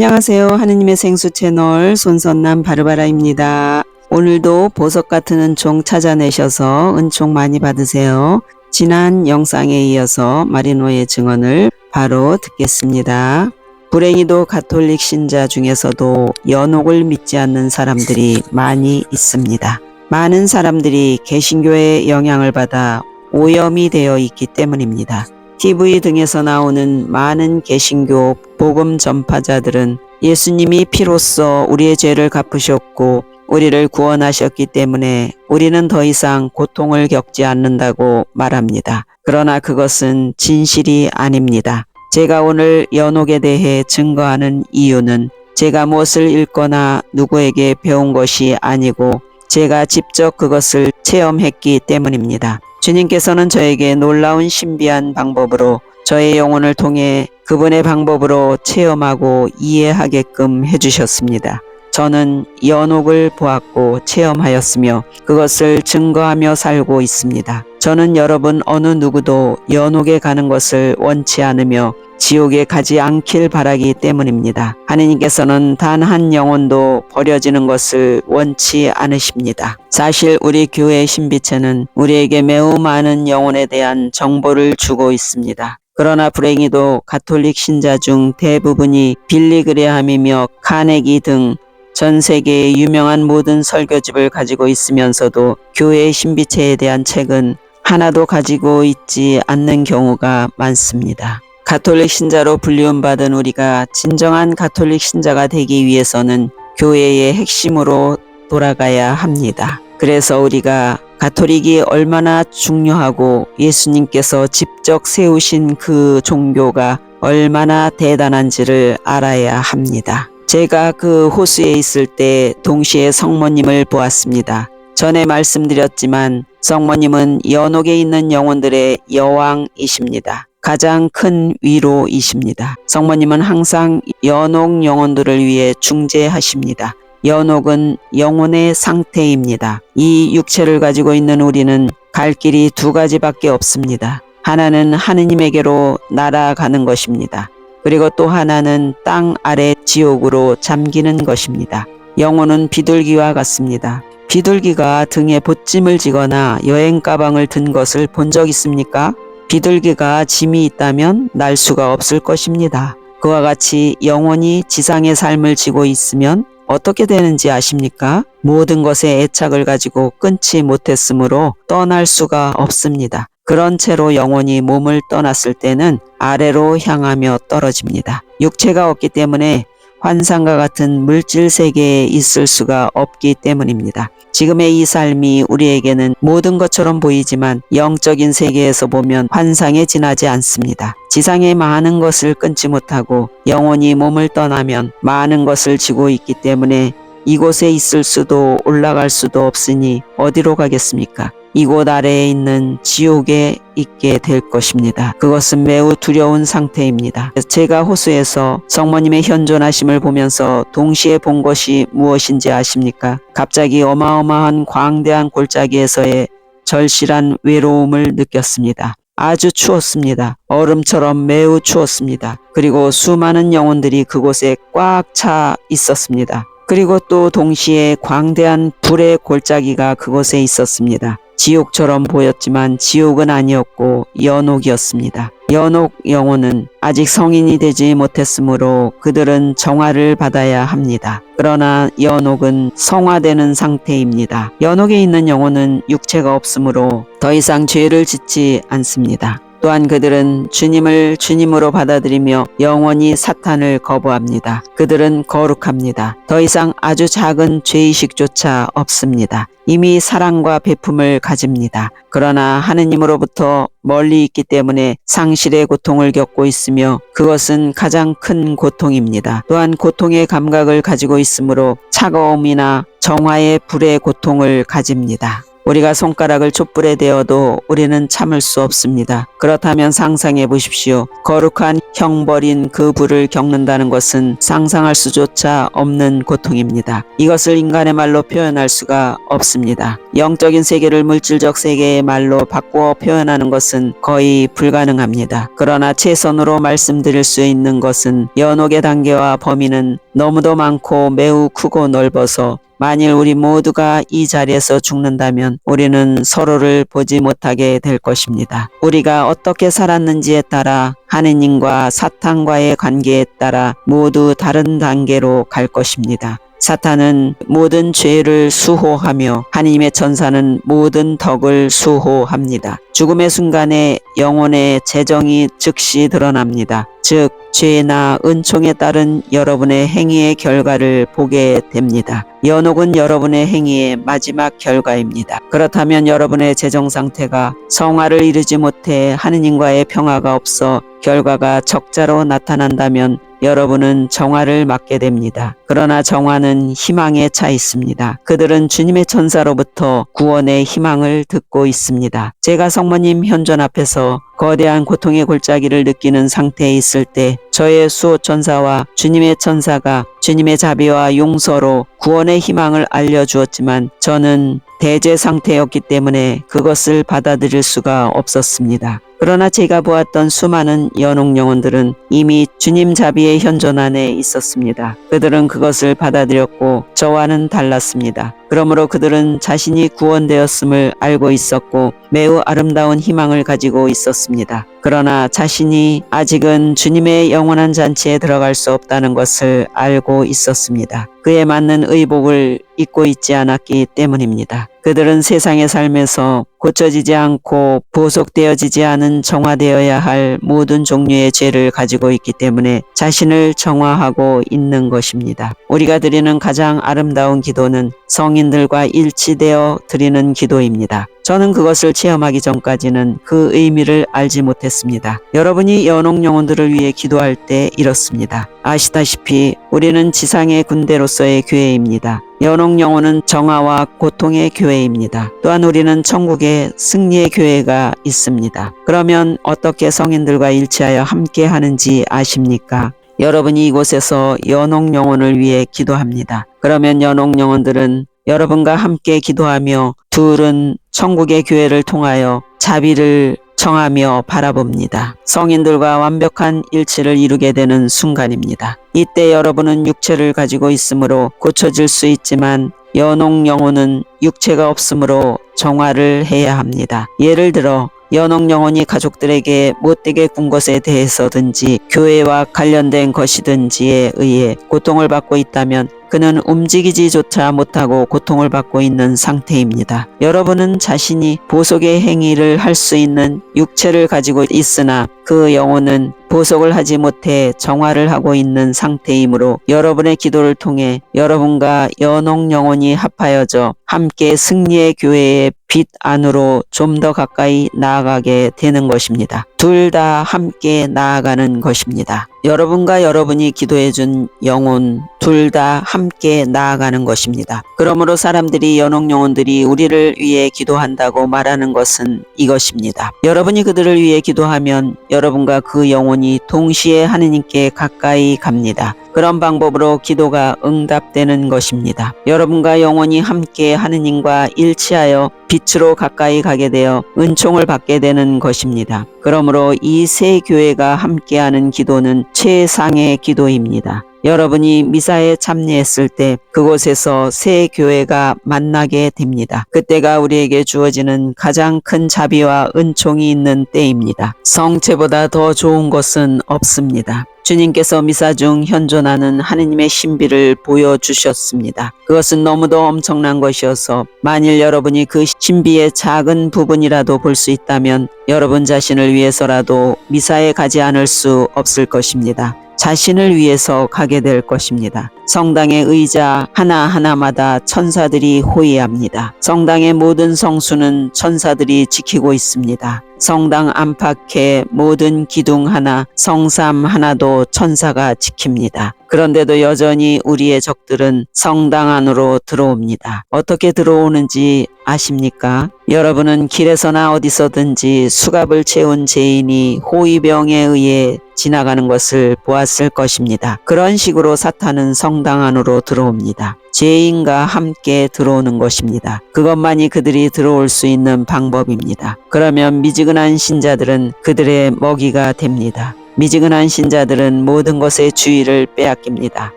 안녕하세요. 하느님의 생수 채널 손선남 바르바라입니다. 오늘도 보석 같은 은총 찾아내셔서 은총 많이 받으세요. 지난 영상에 이어서 마리노의 증언을 바로 듣겠습니다. 불행히도 가톨릭 신자 중에서도 연옥을 믿지 않는 사람들이 많이 있습니다. 많은 사람들이 개신교의 영향을 받아 오염이 되어 있기 때문입니다. TV 등에서 나오는 많은 개신교 복음 전파자들은 예수님이 피로써 우리의 죄를 갚으셨고 우리를 구원하셨기 때문에 우리는 더 이상 고통을 겪지 않는다고 말합니다. 그러나 그것은 진실이 아닙니다. 제가 오늘 연옥에 대해 증거하는 이유는 제가 무엇을 읽거나 누구에게 배운 것이 아니고 제가 직접 그것을 체험했기 때문입니다. 주님께서는 저에게 놀라운 신비한 방법으로 저의 영혼을 통해 그분의 방법으로 체험하고 이해하게끔 해주셨습니다. 저는 연옥을 보았고 체험하였으며 그것을 증거하며 살고 있습니다. 저는 여러분 어느 누구도 연옥에 가는 것을 원치 않으며 지옥에 가지 않길 바라기 때문입니다. 하느님께서는 단 한 영혼도 버려지는 것을 원치 않으십니다. 사실 우리 교회의 신비체는 우리에게 매우 많은 영혼에 대한 정보를 주고 있습니다. 그러나 불행히도 가톨릭 신자 중 대부분이 빌리그레함이며 카네기 등 전 세계의 유명한 모든 설교집을 가지고 있으면서도 교회의 신비체에 대한 책은 하나도 가지고 있지 않는 경우가 많습니다. 가톨릭 신자로 불리움받은 우리가 진정한 가톨릭 신자가 되기 위해서는 교회의 핵심으로 돌아가야 합니다. 그래서 우리가 가톨릭이 얼마나 중요하고 예수님께서 직접 세우신 그 종교가 얼마나 대단한지를 알아야 합니다. 제가 그 호수에 있을 때 동시에 성모님을 보았습니다. 전에 말씀드렸지만 성모님은 연옥에 있는 영혼들의 여왕이십니다. 가장 큰 위로이십니다. 성모님은 항상 연옥 영혼들을 위해 중재하십니다. 연옥은 영혼의 상태입니다. 이 육체를 가지고 있는 우리는 갈 길이 두 가지밖에 없습니다. 하나는 하느님에게로 날아가는 것입니다. 그리고 또 하나는 땅 아래 지옥으로 잠기는 것입니다. 영혼은 비둘기와 같습니다. 비둘기가 등에 보찜을 지거나 여행 가방을 든 것을 본 적 있습니까? 비둘기가 짐이 있다면 날 수가 없을 것입니다. 그와 같이 영혼이 지상의 삶을 지고 있으면 어떻게 되는지 아십니까? 모든 것에 애착을 가지고 끊지 못했으므로 떠날 수가 없습니다. 그런 채로 영혼이 몸을 떠났을 때는 아래로 향하며 떨어집니다. 육체가 없기 때문에 환상과 같은 물질 세계에 있을 수가 없기 때문입니다. 지금의 이 삶이 우리에게는 모든 것처럼 보이지만 영적인 세계에서 보면 환상에 지나지 않습니다. 지상의 많은 것을 끊지 못하고 영혼이 몸을 떠나면 많은 것을 지고 있기 때문에 이곳에 있을 수도 올라갈 수도 없으니 어디로 가겠습니까? 이곳 아래에 있는 지옥에 있게 될 것입니다. 그것은 매우 두려운 상태입니다. 제가 호수에서 성모님의 현존하심을 보면서 동시에 본 것이 무엇인지 아십니까? 갑자기 어마어마한 광대한 골짜기에서의 절실한 외로움을 느꼈습니다. 아주 추웠습니다. 얼음처럼 매우 추웠습니다. 그리고 수많은 영혼들이 그곳에 꽉 차 있었습니다. 그리고 또 동시에 광대한 불의 골짜기가 그곳에 있었습니다. 지옥처럼 보였지만 지옥은 아니었고 연옥이었습니다. 연옥 영혼은 아직 성인이 되지 못했으므로 그들은 정화를 받아야 합니다. 그러나 연옥은 성화되는 상태입니다. 연옥에 있는 영혼은 육체가 없으므로 더 이상 죄를 짓지 않습니다. 또한 그들은 주님을 주님으로 받아들이며 영원히 사탄을 거부합니다. 그들은 거룩합니다. 더 이상 아주 작은 죄의식조차 없습니다. 이미 사랑과 베품을 가집니다. 그러나 하느님으로부터 멀리 있기 때문에 상실의 고통을 겪고 있으며 그것은 가장 큰 고통입니다. 또한 고통의 감각을 가지고 있으므로 차가움이나 정화의 불의 고통을 가집니다. 우리가 손가락을 촛불에 대어도 우리는 참을 수 없습니다. 그렇다면 상상해 보십시오. 거룩한 형벌인 그 불을 겪는다는 것은 상상할 수조차 없는 고통입니다. 이것을 인간의 말로 표현할 수가 없습니다. 영적인 세계를 물질적 세계의 말로 바꾸어 표현하는 것은 거의 불가능합니다. 그러나 최선으로 말씀드릴 수 있는 것은 연옥의 단계와 범위는 너무도 많고 매우 크고 넓어서 만일 우리 모두가 이 자리에서 죽는다면 우리는 서로를 보지 못하게 될 것입니다. 우리가 어떻게 살았는지에 따라 하느님과 사탄과의 관계에 따라 모두 다른 단계로 갈 것입니다. 사탄은 모든 죄를 수호하며 하느님의 천사는 모든 덕을 수호합니다. 죽음의 순간에 영혼의 재정이 즉시 드러납니다. 즉 죄나 은총에 따른 여러분의 행위의 결과를 보게 됩니다. 연옥은 여러분의 행위의 마지막 결과입니다. 그렇다면 여러분의 재정 상태가 성화를 이루지 못해 하느님과의 평화가 없어 결과가 적자로 나타난다면 여러분은 정화를 맞게 됩니다. 그러나 정화는 희망에 차 있습니다. 그들은 주님의 천사로부터 구원의 희망을 듣고 있습니다. 제가 성모님 현존 앞에서 거대한 고통의 골짜기를 느끼는 상태에 있을 때 저의 수호 천사와 주님의 천사가 주님의 자비와 용서로 구원의 희망을 알려주었지만 저는 대죄 상태였기 때문에 그것을 받아들일 수가 없었습니다. 그러나 제가 보았던 수많은 연옥 영혼들은 이미 주님 자비의 현존 안에 있었습니다. 그들은 그것을 받아들였고 저와는 달랐습니다. 그러므로 그들은 자신이 구원되었음을 알고 있었고 매우 아름다운 희망을 가지고 있었습니다. 그러나 자신이 아직은 주님의 영원한 잔치에 들어갈 수 없다는 것을 알고 있었습니다. 그에 맞는 의복을 입고 있지 않았기 때문입니다. 그들은 세상의 삶에서 고쳐지지 않고 보속되어지지 않은 정화되어야 할 모든 종류의 죄를 가지고 있기 때문에 자신을 정화하고 있는 것입니다. 우리가 드리는 가장 아름다운 기도는 성인들과 일치되어 드리는 기도입니다. 저는 그것을 체험하기 전까지는 그 의미를 알지 못했습니다. 여러분이 연옥 영혼들을 위해 기도할 때 이렇습니다. 아시다시피 우리는 지상의 군대로서의 교회입니다. 연옥 영혼은 정화와 고통의 교회입니다. 또한 우리는 천국의 승리의 교회가 있습니다. 그러면 어떻게 성인들과 일치하여 함께 하는지 아십니까? 여러분이 이곳에서 연옥 영혼을 위해 기도합니다. 그러면 연옥 영혼들은 여러분과 함께 기도하며 둘은 천국의 교회를 통하여 자비를 청하며 바라봅니다. 성인들과 완벽한 일치를 이루게 되는 순간입니다. 이때 여러분은 육체를 가지고 있으므로 고쳐질 수 있지만 연옥 영혼은 육체가 없으므로 정화를 해야 합니다. 예를 들어 연옥 영혼이 가족들에게 못되게 군 것에 대해서든지 교회와 관련된 것이든지에 의해 고통을 받고 있다면 그는 움직이지조차 못하고 고통을 받고 있는 상태입니다. 여러분은 자신이 보속의 행위를 할 수 있는 육체를 가지고 있으나 그 영혼은 보속을 하지 못해 정화를 하고 있는 상태이므로 여러분의 기도를 통해 여러분과 연옥 영혼이 합하여져 함께 승리의 교회의 빛 안으로 좀 더 가까이 나아가게 되는 것입니다. 둘 다 함께 나아가는 것입니다. 여러분과 여러분이 기도해준 영혼 둘 다 함께 나아가는 것입니다. 그러므로 사람들이 연옥 영혼들이 우리를 위해 기도한다고 말하는 것은 이것입니다. 여러분이 그들을 위해 기도하면 여러분과 그 영혼이 동시에 하느님께 가까이 갑니다. 그런 방법으로 기도가 응답되는 것입니다. 여러분과 영혼이 함께 하느님과 일치하여 빛으로 가까이 가게 되어 은총을 받게 되는 것입니다. 그러므로 이 세 교회가 함께하는 기도는 최상의 기도입니다. 여러분이 미사에 참여했을 때 그곳에서 세 교회가 만나게 됩니다. 그때가 우리에게 주어지는 가장 큰 자비와 은총이 있는 때입니다. 성체보다 더 좋은 것은 없습니다. 주님께서 미사 중 현존하는 하느님의 신비를 보여주셨습니다. 그것은 너무도 엄청난 것이어서 만일 여러분이 그 신비의 작은 부분이라도 볼 수 있다면 여러분 자신을 위해서라도 미사에 가지 않을 수 없을 것입니다. 자신을 위해서 가게 될 것입니다. 성당의 의자 하나하나마다 천사들이 호위합니다. 성당의 모든 성수는 천사들이 지키고 있습니다. 성당 안팎의 모든 기둥 하나, 성삼 하나도 천사가 지킵니다. 그런데도 여전히 우리의 적들은 성당 안으로 들어옵니다. 어떻게 들어오는지 아십니까? 여러분은 길에서나 어디서든지 수갑을 채운 죄인이 호위병에 의해 지나가는 것을 보았을 것입니다. 그런 식으로 사탄은 성당 안으로 들어옵니다. 죄인과 함께 들어오는 것입니다. 그것만이 그들이 들어올 수 있는 방법입니다. 그러면 미지근한 신자들은 그들의 먹이가 됩니다. 미지근한 신자들은 모든 것의 주의를 빼앗깁니다.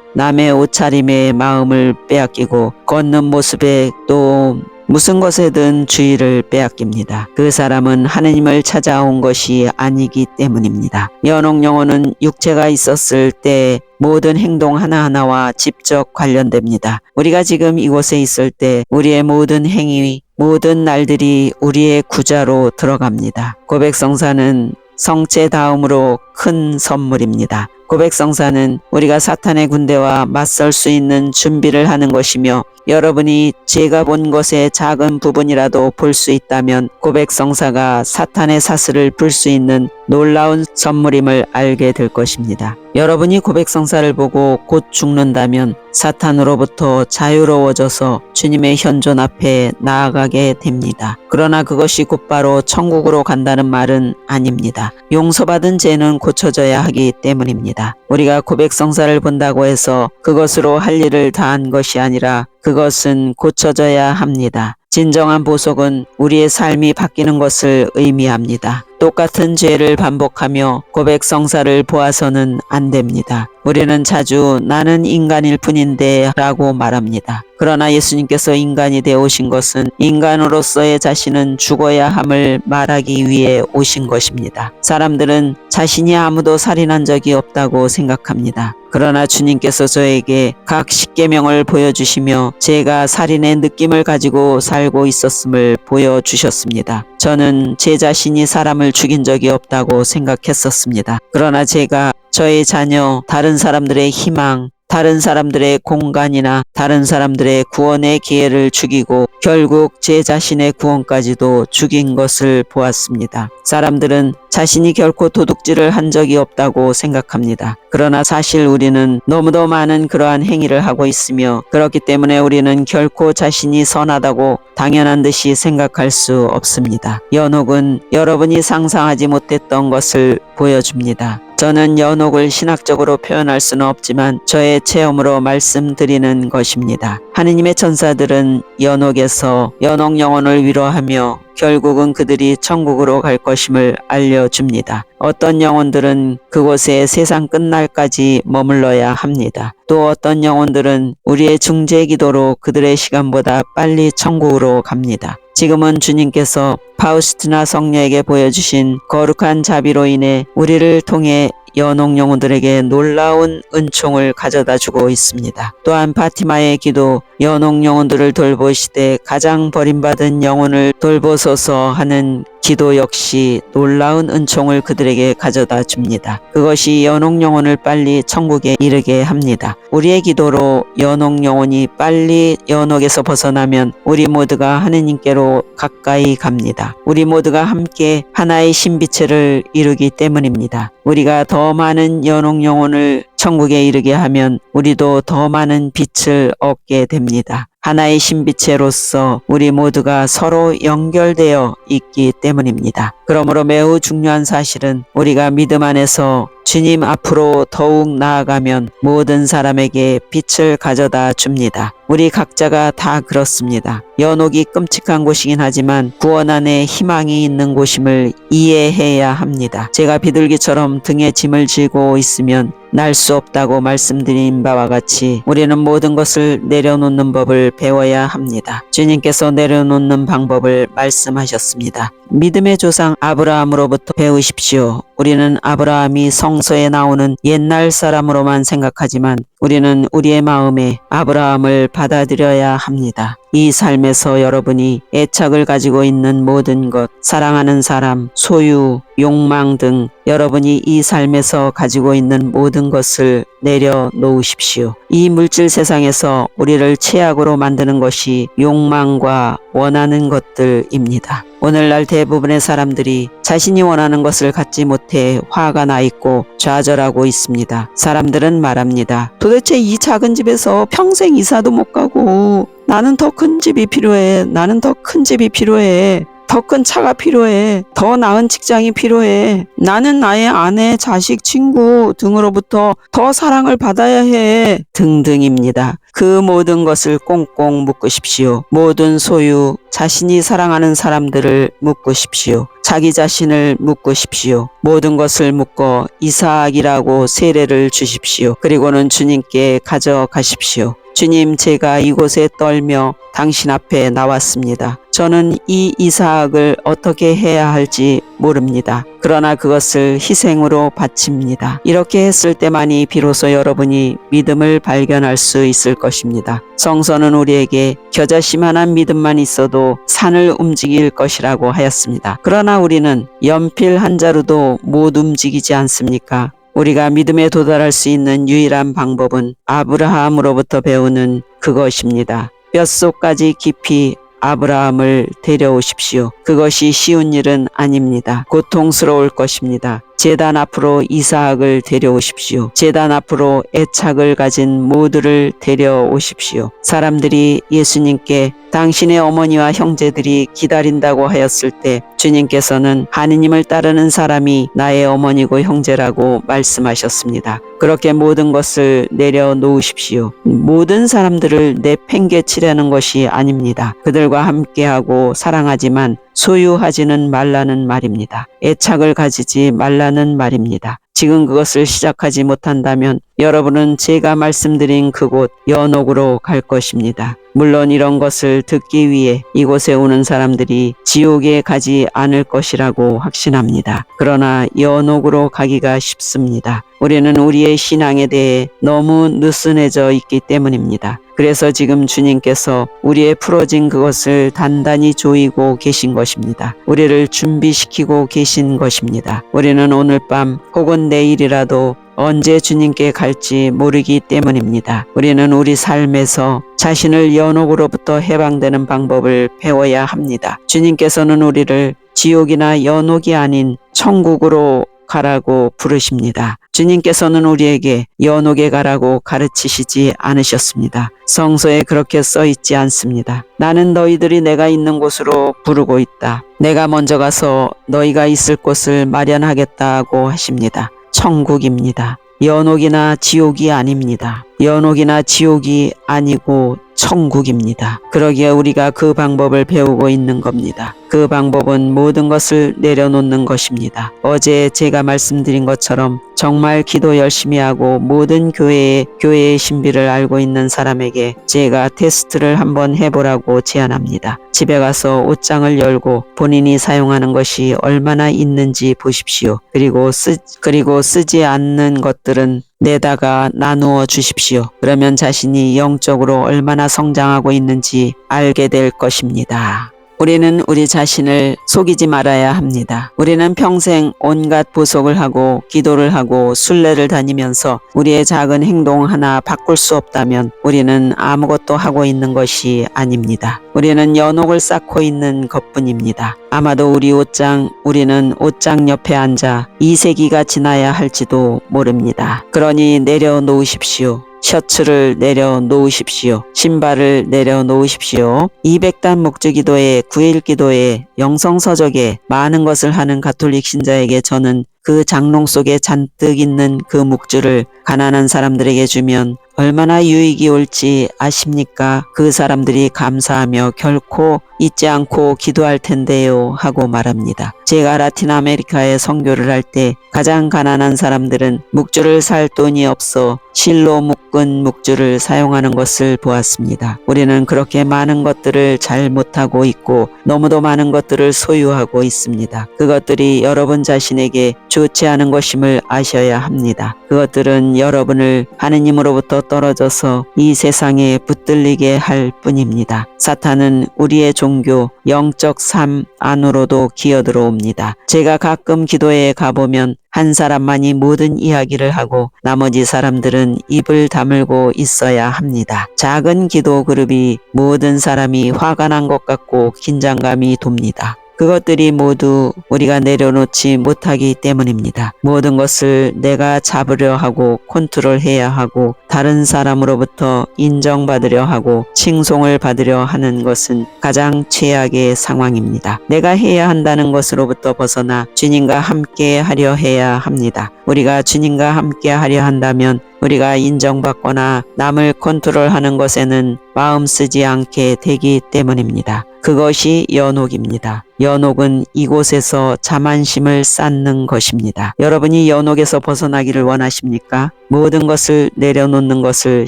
남의 옷차림에 마음을 빼앗기고 걷는 모습에 또 무슨 것에든 주의를 빼앗깁니다. 그 사람은 하느님을 찾아온 것이 아니기 때문입니다. 연옥 영혼은 육체가 있었을 때 모든 행동 하나하나와 직접 관련됩니다. 우리가 지금 이곳에 있을 때 우리의 모든 행위, 모든 날들이 우리의 구자로 들어갑니다. 고백성사는 성체 다음으로 큰 선물입니다. 고백성사는 우리가 사탄의 군대와 맞설 수 있는 준비를 하는 것이며, 여러분이 제가 본 것의 작은 부분이라도 볼 수 있다면 고백성사가 사탄의 사슬을 풀 수 있는 놀라운 선물임을 알게 될 것입니다. 여러분이 고백성사를 보고 곧 죽는다면 사탄으로부터 자유로워져서 주님의 현존 앞에 나아가게 됩니다. 그러나 그것이 곧바로 천국으로 간다는 말은 아닙니다. 용서받은 죄는 고쳐져야 하기 때문입니다. 우리가 고백성사를 본다고 해서 그것으로 할 일을 다한 것이 아니라 그것은 고쳐져야 합니다. 진정한 보석은 우리의 삶이 바뀌는 것을 의미합니다. 똑같은 죄를 반복하며 고백성사를 보아서는 안 됩니다. 우리는 자주 나는 인간일 뿐인데 라고 말합니다. 그러나 예수님께서 인간이 되어 오신 것은 인간으로서의 자신은 죽어야 함을 말하기 위해 오신 것입니다. 사람들은 자신이 아무도 살인한 적이 없다고 생각합니다. 그러나 주님께서 저에게 각 십계명을 보여주시며 제가 살인의 느낌을 가지고 살고 있었음을 보여주셨습니다. 저는 제 자신이 사람을 죽인 적이 없다고 생각했었습니다. 그러나 제가 저의 자녀, 다른 사람들의 희망, 다른 사람들의 공간이나 다른 사람들의 구원의 기회를 죽이고 결국 제 자신의 구원까지도 죽인 것을 보았습니다. 사람들은 자신이 결코 도둑질을 한 적이 없다고 생각합니다. 그러나 사실 우리는 너무도 많은 그러한 행위를 하고 있으며, 그렇기 때문에 우리는 결코 자신이 선하다고 당연한 듯이 생각할 수 없습니다. 연옥은 여러분이 상상하지 못했던 것을 보여줍니다. 저는 연옥을 신학적으로 표현할 수는 없지만 저의 체험으로 말씀드리는 것입니다. 하느님의 천사들은 연옥에서 연옥 영혼을 위로하며 결국은 그들이 천국으로 갈 것임을 알려줍니다. 어떤 영혼들은 그곳에 세상 끝날까지 머물러야 합니다. 또 어떤 영혼들은 우리의 중재 기도로 그들의 시간보다 빨리 천국으로 갑니다. 지금은 주님께서 파우스티나 성녀에게 보여주신 거룩한 자비로 인해 우리를 통해 연옥 영혼들에게 놀라운 은총을 가져다 주고 있습니다. 또한 파티마의 기도, 연옥 영혼들을 돌보시되 가장 버림받은 영혼을 돌보소서 하는 기도 역시 놀라운 은총을 그들에게 가져다 줍니다. 그것이 연옥 영혼을 빨리 천국에 이르게 합니다. 우리의 기도로 연옥 영혼이 빨리 연옥에서 벗어나면 우리 모두가 하느님께로 가까이 갑니다. 우리 모두가 함께 하나의 신비체를 이루기 때문입니다. 우리가 더 많은 연옥 영혼을 천국에 이르게 하면 우리도 더 많은 빛을 얻게 됩니다. 하나의 신비체로서 우리 모두가 서로 연결되어 있기 때문입니다. 그러므로 매우 중요한 사실은 우리가 믿음 안에서 주님 앞으로 더욱 나아가면 모든 사람에게 빛을 가져다 줍니다. 우리 각자가 다 그렇습니다. 연옥이 끔찍한 곳이긴 하지만 구원 안에 희망이 있는 곳임을 이해해야 합니다. 제가 비둘기처럼 등에 짐을 지고 있으면 날 수 없다고 말씀드린 바와 같이 우리는 모든 것을 내려놓는 법을 배워야 합니다. 주님께서 내려놓는 방법을 말씀하셨습니다. 믿음의 조상 아브라함으로부터 배우십시오. 우리는 아브라함이 성서에 나오는 옛날 사람으로만 생각하지만 우리는 우리의 마음에 아브라함을 받아들여야 합니다. 이 삶에서 여러분이 애착을 가지고 있는 모든 것, 사랑하는 사람, 소유, 욕망 등 여러분이 이 삶에서 가지고 있는 모든 것을 내려놓으십시오. 이 물질 세상에서 우리를 최악으로 만드는 것이 욕망과 원하는 것들입니다. 오늘날 대부분의 사람들이 자신이 원하는 것을 갖지 못해 화가 나 있고 좌절하고 있습니다. 사람들은 말합니다. 도대체 이 작은 집에서 평생 이사도 못 가고 나는 더 큰 집이 필요해. 나는 더 큰 집이 필요해. 더 큰 차가 필요해. 더 나은 직장이 필요해. 나는 나의 아내, 자식, 친구 등으로부터 더 사랑을 받아야 해. 등등입니다. 그 모든 것을 꽁꽁 묶으십시오. 모든 소유, 자신이 사랑하는 사람들을 묶으십시오. 자기 자신을 묶으십시오. 모든 것을 묶어 이삭이라고 세례를 주십시오. 그리고는 주님께 가져가십시오. 주님, 제가 이곳에 떨며 당신 앞에 나왔습니다. 저는 이 이삭을 어떻게 해야 할지 모릅니다. 그러나 그것을 희생으로 바칩니다. 이렇게 했을 때만이 비로소 여러분이 믿음을 발견할 수 있을 것입니다. 성서는 우리에게 겨자씨만한 믿음만 있어도 산을 움직일 것이라고 하였습니다. 그러나 우리는 연필 한 자루도 못 움직이지 않습니까? 우리가 믿음에 도달할 수 있는 유일한 방법은 아브라함으로부터 배우는 그것입니다. 뼛속까지 깊이 아브라함을 데려오십시오. 그것이 쉬운 일은 아닙니다. 고통스러울 것입니다. 제단 앞으로 이삭을 데려오십시오. 제단 앞으로 애착을 가진 모두를 데려오십시오. 사람들이 예수님께 당신의 어머니와 형제들이 기다린다고 하였을 때 주님께서는 하느님을 따르는 사람이 나의 어머니고 형제라고 말씀하셨습니다. 그렇게 모든 것을 내려놓으십시오. 모든 사람들을 내팽개치려는 것이 아닙니다. 그들과 함께하고 사랑하지만 소유하지는 말라는 말입니다. 애착을 가지지 말라는 말입니다. 지금 그것을 시작하지 못한다면 여러분은 제가 말씀드린 그곳 연옥으로 갈 것입니다. 물론 이런 것을 듣기 위해 이곳에 오는 사람들이 지옥에 가지 않을 것이라고 확신합니다. 그러나 연옥으로 가기가 쉽습니다. 우리는 우리의 신앙에 대해 너무 느슨해져 있기 때문입니다. 그래서 지금 주님께서 우리의 풀어진 그것을 단단히 조이고 계신 것입니다. 우리를 준비시키고 계신 것입니다. 우리는 오늘 밤 혹은 내일이라도 언제 주님께 갈지 모르기 때문입니다. 우리는 우리 삶에서 자신을 연옥으로부터 해방되는 방법을 배워야 합니다. 주님께서는 우리를 지옥이나 연옥이 아닌 천국으로 가라고 부르십니다. 주님께서는 우리에게 연옥에 가라고 가르치시지 않으셨습니다. 성서에 그렇게 써 있지 않습니다. 나는 너희들이 내가 있는 곳으로 부르고 있다. 내가 먼저 가서 너희가 있을 곳을 마련하겠다고 하십니다. 천국입니다. 연옥이나 지옥이 아닙니다. 연옥이나 지옥이 아니고 천국입니다. 그러기에 우리가 그 방법을 배우고 있는 겁니다. 그 방법은 모든 것을 내려놓는 것입니다. 어제 제가 말씀드린 것처럼 정말 기도 열심히 하고 모든 교회의 신비를 알고 있는 사람에게 제가 테스트를 한번 해보라고 제안합니다. 집에 가서 옷장을 열고 본인이 사용하는 것이 얼마나 있는지 보십시오. 그리고 쓰지 않는 것들은 내다가 나누어 주십시오. 그러면 자신이 영적으로 얼마나 성장하고 있는지 알게 될 것입니다. 우리는 우리 자신을 속이지 말아야 합니다. 우리는 평생 온갖 보석을 하고 기도를 하고 순례를 다니면서 우리의 작은 행동 하나 바꿀 수 없다면 우리는 아무것도 하고 있는 것이 아닙니다. 우리는 연옥을 쌓고 있는 것뿐입니다. 아마도 우리는 옷장 옆에 앉아 2세기가 지나야 할지도 모릅니다. 그러니 내려놓으십시오. 셔츠를 내려놓으십시오. 신발을 내려놓으십시오. 200단 목주기도에 9일 기도에 영성서적에 많은 것을 하는 가톨릭 신자에게 저는 그 장롱 속에 잔뜩 있는 그 묵주를 가난한 사람들에게 주면 얼마나 유익이 올지 아십니까? 그 사람들이 감사하며 결코 잊지 않고 기도할 텐데요 하고 말합니다. 제가 라틴 아메리카에 선교를 할 때 가장 가난한 사람들은 묵주를 살 돈이 없어 실로 묶은 묵주를 사용하는 것을 보았습니다. 우리는 그렇게 많은 것들을 잘 못하고 있고 너무도 많은 것들을 소유하고 있습니다. 그것들이 여러분 자신에게 좋지 않은 것임을 아셔야 합니다. 그것들은 여러분을 하느님으로부터 떨어져서 이 세상에 붙들리게 할 뿐입니다. 사탄은 우리의 종교, 영적 삶 안으로도 기어들어옵니다. 제가 가끔 기도회에 가보면 한 사람만이 모든 이야기를 하고 나머지 사람들은 입을 다물고 있어야 합니다. 작은 기도 그룹이 모든 사람이 화가 난 것 같고 긴장감이 돕니다. 그것들이 모두 우리가 내려놓지 못하기 때문입니다. 모든 것을 내가 잡으려 하고 컨트롤해야 하고 다른 사람으로부터 인정받으려 하고 칭송을 받으려 하는 것은 가장 최악의 상황입니다. 내가 해야 한다는 것으로부터 벗어나 주님과 함께 하려 해야 합니다. 우리가 주님과 함께 하려 한다면 우리가 인정받거나 남을 컨트롤하는 것에는 마음 쓰지 않게 되기 때문입니다. 그것이 연옥입니다. 연옥은 이곳에서 자만심을 쌓는 것입니다. 여러분이 연옥에서 벗어나기를 원하십니까? 모든 것을 내려놓는 것을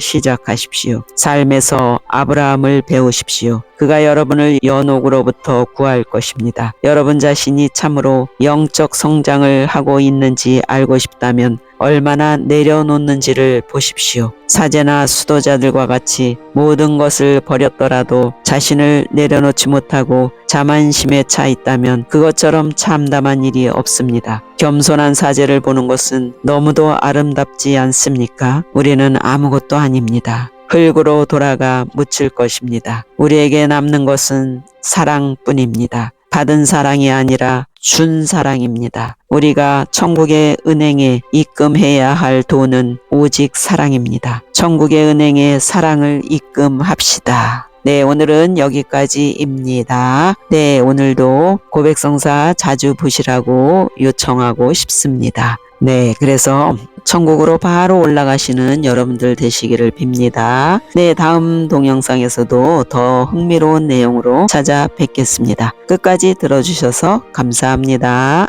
시작하십시오. 삶에서 아브라함을 배우십시오. 그가 여러분을 연옥으로부터 구할 것입니다. 여러분 자신이 참으로 영적 성장을 하고 있는지 알고 싶다면 얼마나 내려놓는지를 보십시오. 사제나 수도자들과 같이 모든 것을 버렸더라도 자신을 내려놓지 못하고 자만심에 차 있다면 그것처럼 참담한 일이 없습니다. 겸손한 사제를 보는 것은 너무도 아름답지 않습니까? 우리는 아무것도 아닙니다. 흙으로 돌아가 묻힐 것입니다. 우리에게 남는 것은 사랑뿐입니다. 받은 사랑이 아니라 준 사랑입니다. 우리가 천국의 은행에 입금해야 할 돈은 오직 사랑입니다. 천국의 은행에 사랑을 입금합시다. 네, 오늘은 여기까지입니다. 네, 오늘도 고백성사 자주 보시라고 요청하고 싶습니다. 네, 그래서 천국으로 바로 올라가시는 여러분들 되시기를 빕니다. 네, 다음 동영상에서도 더 흥미로운 내용으로 찾아뵙겠습니다. 끝까지 들어주셔서 감사합니다.